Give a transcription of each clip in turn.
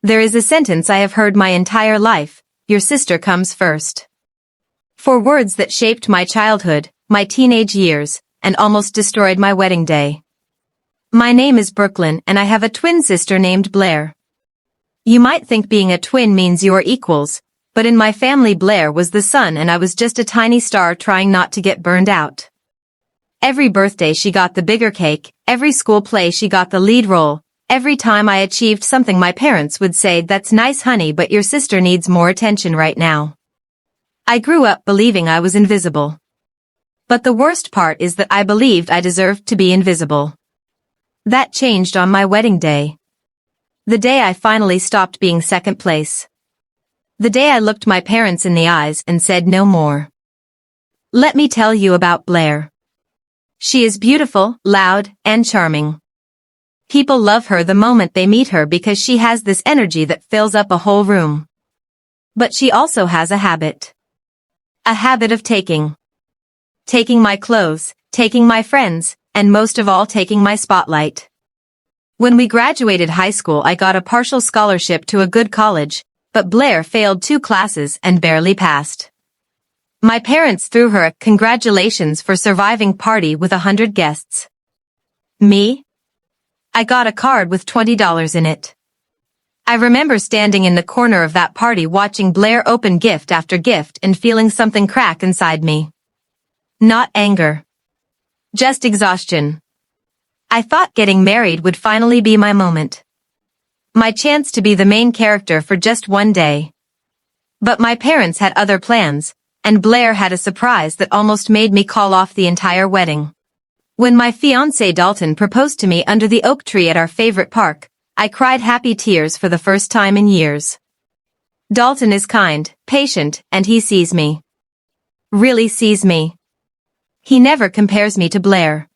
There is a sentence I have heard my entire life: your sister comes first. For words that shaped my childhood, my teenage years, and almost destroyed my wedding day. My name is Brooklyn and I have a twin sister named Blair. You might think being a twin means you are equals, but in my family Blair was the sun and I was just a tiny star trying not to get burned out. Every birthday she got the bigger cake, every school play she got the lead role, every time I achieved something my parents would say, "That's nice honey, but your sister needs more attention right now." I grew up believing I was invisible. But the worst part is that I believed I deserved to be invisible. That changed on my wedding day. The day I finally stopped being second place. The day I looked my parents in the eyes and said no more. Let me tell you about Blair. She is beautiful, loud, and charming. People love her the moment they meet her because she has this energy that fills up a whole room. But she also has a habit. A habit of taking. Taking my clothes, taking my friends, and most of all taking my spotlight. When we graduated high school I got a partial scholarship to a good college, but Blair failed 2 classes and barely passed. My parents threw her a "congratulations for surviving" party with 100 guests. Me? I got a card with $20 in it. I remember standing in the corner of that party watching Blair open gift after gift and feeling something crack inside me. Not anger. Just exhaustion. I thought getting married would finally be my moment. My chance to be the main character for just one day. But my parents had other plans, and Blair had a surprise that almost made me call off the entire wedding. When my fiancé Dalton proposed to me under the oak tree at our favorite park, I cried happy tears for the first time in years. Dalton is kind, patient, and he sees me. Really sees me. He never compares me to Blair.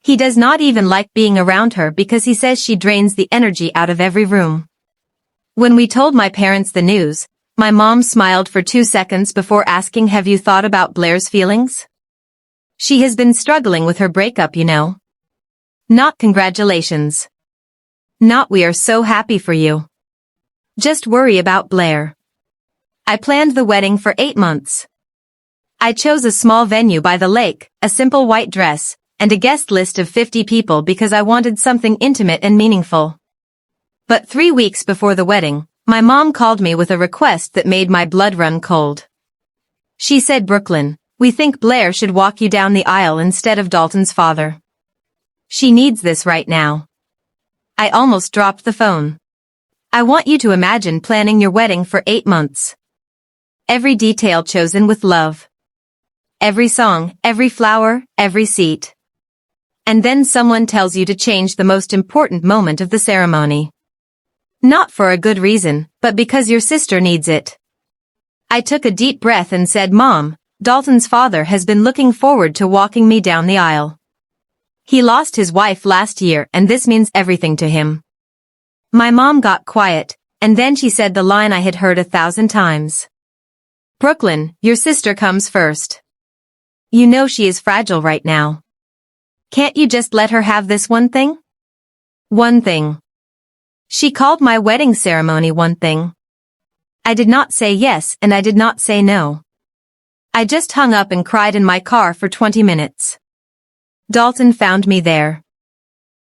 He does not even like being around her because he says she drains the energy out of every room. When we told my parents the news, my mom smiled for 2 seconds before asking, "Have you thought about Blair's feelings? She has been struggling with her breakup, you know." Not congratulations. Not "we are so happy for you." Just worry about Blair. I planned the wedding for 8 months. I chose a small venue by the lake, a simple white dress, and a guest list of 50 people because I wanted something intimate and meaningful. But 3 weeks before the wedding, my mom called me with a request that made my blood run cold. She said, "Brooklyn, we think Blair should walk you down the aisle instead of Dalton's father. She needs this right now." I almost dropped the phone. I want you to imagine planning your wedding for 8 months. Every detail chosen with love. Every song, every flower, every seat. And then someone tells you to change the most important moment of the ceremony. Not for a good reason, but because your sister needs it. I took a deep breath and said, "Mom, Dalton's father has been looking forward to walking me down the aisle. He lost his wife last year and this means everything to him." My mom got quiet, and then she said the line I had heard 1,000 times. "Brooklyn, your sister comes first. You know she is fragile right now. Can't you just let her have this one thing?" One thing. She called my wedding ceremony one thing. I did not say yes and I did not say no. I just hung up and cried in my car for 20 minutes. Dalton found me there.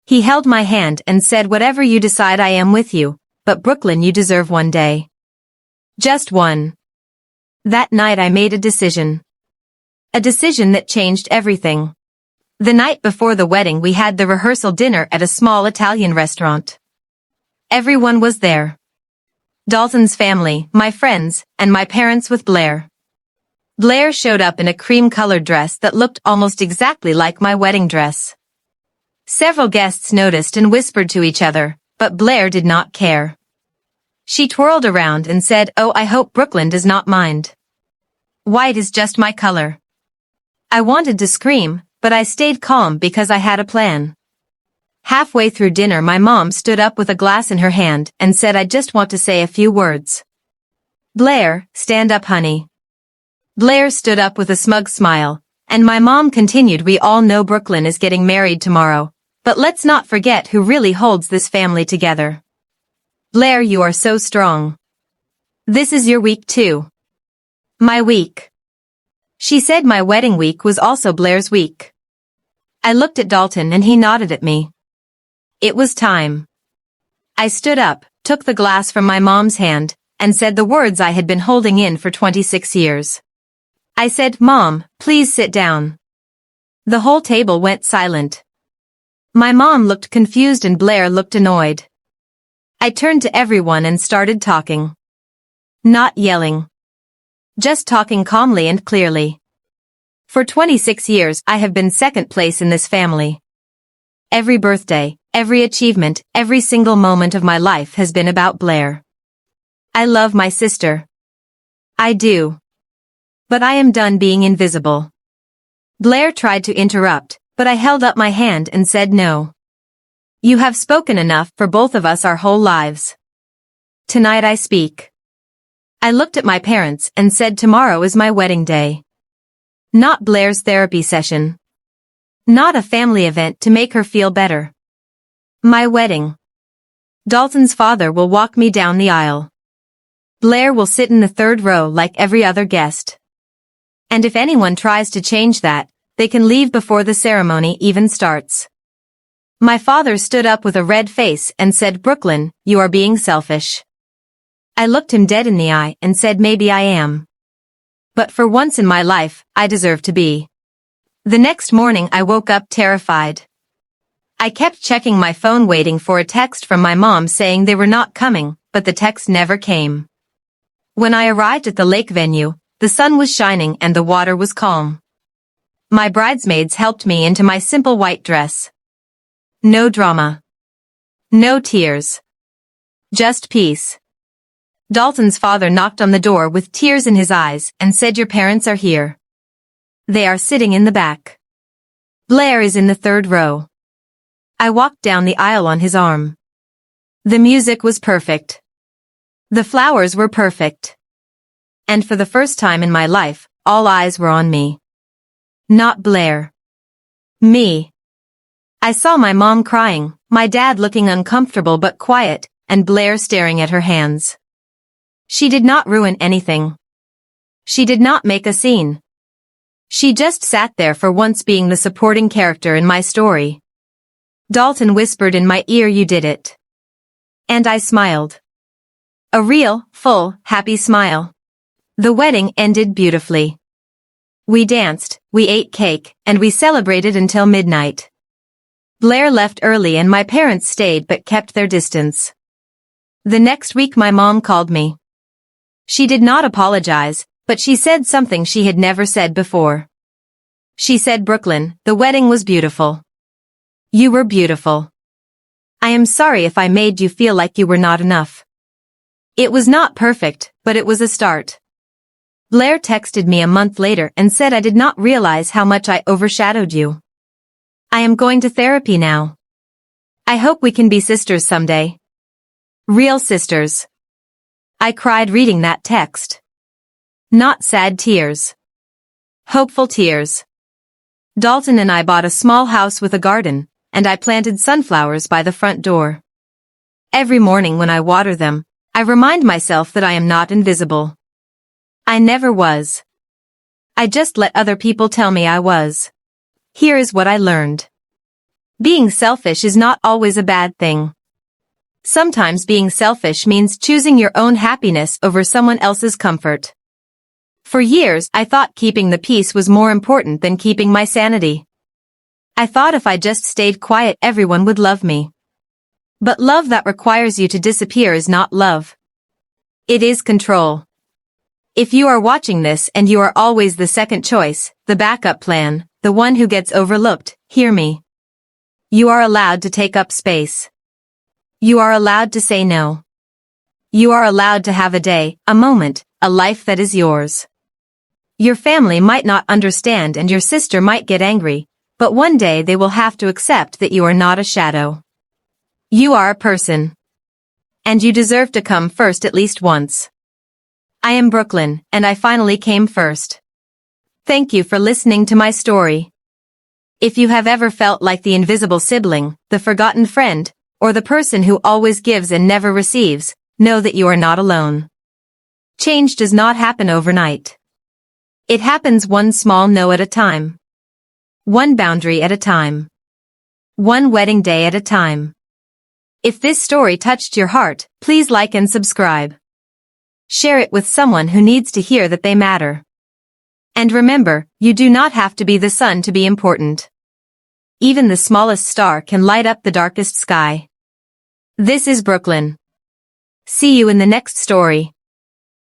He held my hand and said, "Whatever you decide, I am with you, but Brooklyn, you deserve one day. Just one." That night I made a decision. A decision that changed everything. The night before the wedding we had the rehearsal dinner at a small Italian restaurant. Everyone was there. Dalton's family, my friends, and my parents with Blair. Blair showed up in a cream-colored dress that looked almost exactly like my wedding dress. Several guests noticed and whispered to each other, but Blair did not care. She twirled around and said, "Oh, I hope Brooklyn does not mind. White is just my color." I wanted to scream, but I stayed calm because I had a plan. Halfway through dinner my mom stood up with a glass in her hand and said, "I just want to say a few words." "Blair, stand up, honey." Blair stood up with a smug smile, and my mom continued, "We all know Brooklyn is getting married tomorrow, but let's not forget who really holds this family together. Blair, you are so strong. This is your week too. My week. She said my wedding week was also Blair's week. I looked at Dalton and he nodded at me. It was time. I stood up, took the glass from my mom's hand, and said the words I had been holding in for 26 years. I said, "Mom, please sit down." The whole table went silent. My mom looked confused and Blair looked annoyed. I turned to everyone and started talking. Not yelling. Just talking calmly and clearly. For 26 years I have been second place in this family. Every birthday, every achievement, every single moment of my life has been about Blair. I love my sister. I do. But I am done being invisible. Blair tried to interrupt, but I held up my hand and said no. You have spoken enough for both of us our whole lives. Tonight I speak. I looked at my parents and said tomorrow is my wedding day. Not Blair's therapy session. Not a family event to make her feel better. My wedding. Dalton's father will walk me down the aisle. Blair will sit in the third row like every other guest. And if anyone tries to change that, they can leave before the ceremony even starts. My father stood up with a red face and said, "Brooklyn, you are being selfish." I looked him dead in the eye and said, "Maybe I am. But for once in my life, I deserve to be." The next morning I woke up terrified. I kept checking my phone waiting for a text from my mom saying they were not coming, but the text never came. When I arrived at the lake venue, the sun was shining and the water was calm. My bridesmaids helped me into my simple white dress. No drama. No tears. Just peace. Dalton's father knocked on the door with tears in his eyes and said, "Your parents are here. They are sitting in the back. Blair is in the third row." I walked down the aisle on his arm. The music was perfect. The flowers were perfect. And for the first time in my life, all eyes were on me. Not Blair. Me. I saw my mom crying, my dad looking uncomfortable but quiet, and Blair staring at her hands. She did not ruin anything. She did not make a scene. She just sat there for once being the supporting character in my story. Dalton whispered in my ear, "You did it." And I smiled. A real, full, happy smile. The wedding ended beautifully. We danced, we ate cake, and we celebrated until midnight. Blair left early and my parents stayed but kept their distance. The next week my mom called me. She did not apologize, but she said something she had never said before. She said, "Brooklyn, the wedding was beautiful. You were beautiful. I am sorry if I made you feel like you were not enough. It was not perfect, but it was a start." Blair texted me a month later and said, "I did not realize how much I overshadowed you. I am going to therapy now. I hope we can be sisters someday. Real sisters." I cried reading that text. Not sad tears. Hopeful tears. Dalton and I bought a small house with a garden, and I planted sunflowers by the front door. Every morning when I water them, I remind myself that I am not invisible. I never was. I just let other people tell me I was. Here is what I learned. Being selfish is not always a bad thing. Sometimes being selfish means choosing your own happiness over someone else's comfort. For years, I thought keeping the peace was more important than keeping my sanity. I thought if I just stayed quiet, everyone would love me. But love that requires you to disappear is not love. It is control. If you are watching this and you are always the second choice, the backup plan, the one who gets overlooked, hear me. You are allowed to take up space. You are allowed to say no. You are allowed to have a day, a moment, a life that is yours. Your family might not understand and your sister might get angry, but one day they will have to accept that you are not a shadow. You are a person. And you deserve to come first at least once. I am Brooklyn, and I finally came first. Thank you for listening to my story. If you have ever felt like the invisible sibling, the forgotten friend, or the person who always gives and never receives, know that you are not alone. Change does not happen overnight. It happens one small no at a time. One boundary at a time. One wedding day at a time. If this story touched your heart, please like and subscribe. Share it with someone who needs to hear that they matter. And remember, you do not have to be the sun to be important. Even the smallest star can light up the darkest sky. This is Brooklyn. See you in the next story.